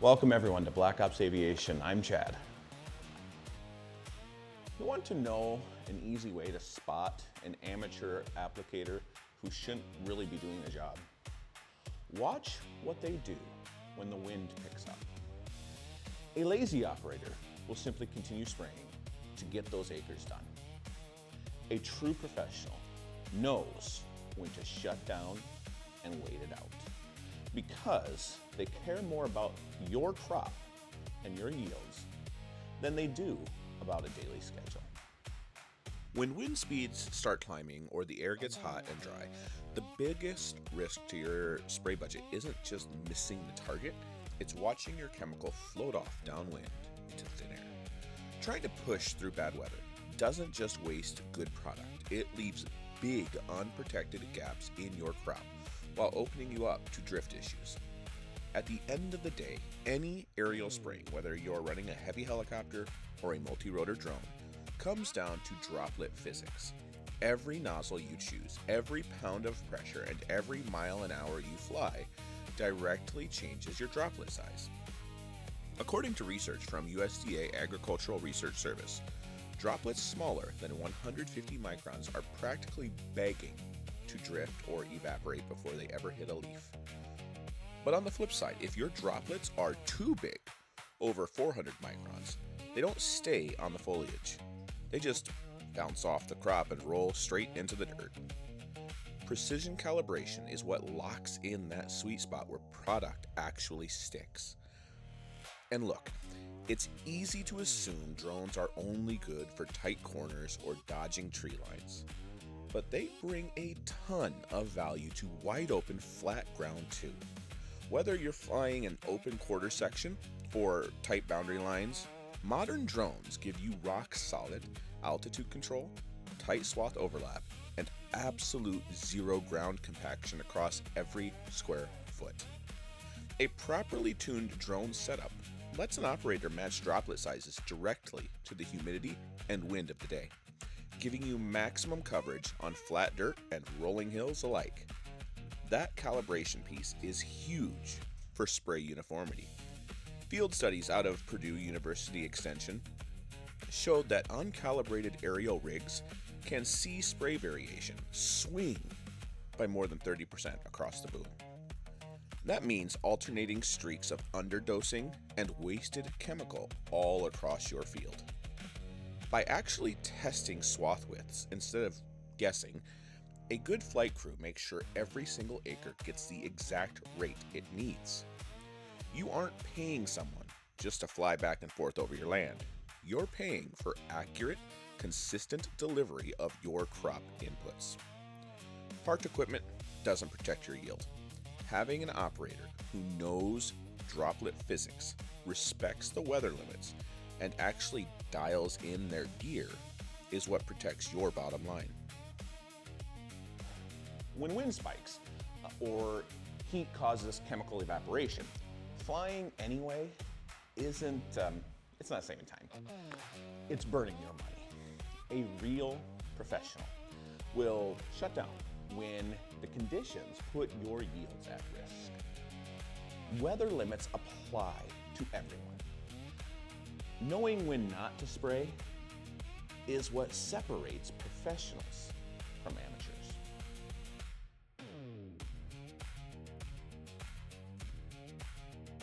Welcome everyone to Black Ops Aviation. I'm Chad. You want to know an easy way to spot an amateur applicator who shouldn't really be doing the job? Watch what they do when the wind picks up. A lazy operator will simply continue spraying to get those acres done. A true professional knows when to shut down and wait it out, because they care more about your crop and your yields than they do about a daily schedule. When wind speeds start climbing or the air gets hot and dry, the biggest risk to your spray budget isn't just missing the target, it's watching your chemical float off downwind into thin air. Trying to push through bad weather doesn't just waste good product, it leaves big unprotected gaps in your crop while opening you up to drift issues. At the end of the day, any aerial spraying, whether you're running a heavy helicopter or a multi-rotor drone, comes down to droplet physics. Every nozzle you choose, every pound of pressure, and every mile an hour you fly directly changes your droplet size. According to research from USDA Agricultural Research Service, droplets smaller than 150 microns are practically begging to drift or evaporate before they ever hit a leaf. But on the flip side, if your droplets are too big, over 400 microns, they don't stay on the foliage. They just bounce off the crop and roll straight into the dirt. Precision calibration is what locks in that sweet spot where product actually sticks. And look, it's easy to assume drones are only good for tight corners or dodging tree lines, but they bring a ton of value to wide open flat ground too. Whether you're flying an open quarter section or tight boundary lines, modern drones give you rock solid altitude control, tight swath overlap, and absolute zero ground compaction across every square foot. A properly tuned drone setup lets an operator match droplet sizes directly to the humidity and wind of the day, giving you maximum coverage on flat dirt and rolling hills alike. That calibration piece is huge for spray uniformity. Field studies out of Purdue University Extension showed that uncalibrated aerial rigs can see spray variation swing by more than 30% across the boom. That means alternating streaks of underdosing and wasted chemical all across your field. By actually testing swath widths instead of guessing, a good flight crew makes sure every single acre gets the exact rate it needs. You aren't paying someone just to fly back and forth over your land. You're paying for accurate, consistent delivery of your crop inputs. Parked equipment doesn't protect your yield. Having an operator who knows droplet physics, respects the weather limits, and actually dials in their gear is what protects your bottom line. When wind spikes or heat causes chemical evaporation, flying anyway isn't, it's not saving time. It's burning your money. A real professional will shut down when the conditions put your yields at risk. Weather limits apply to everyone. Knowing when not to spray is what separates professionals from amateurs.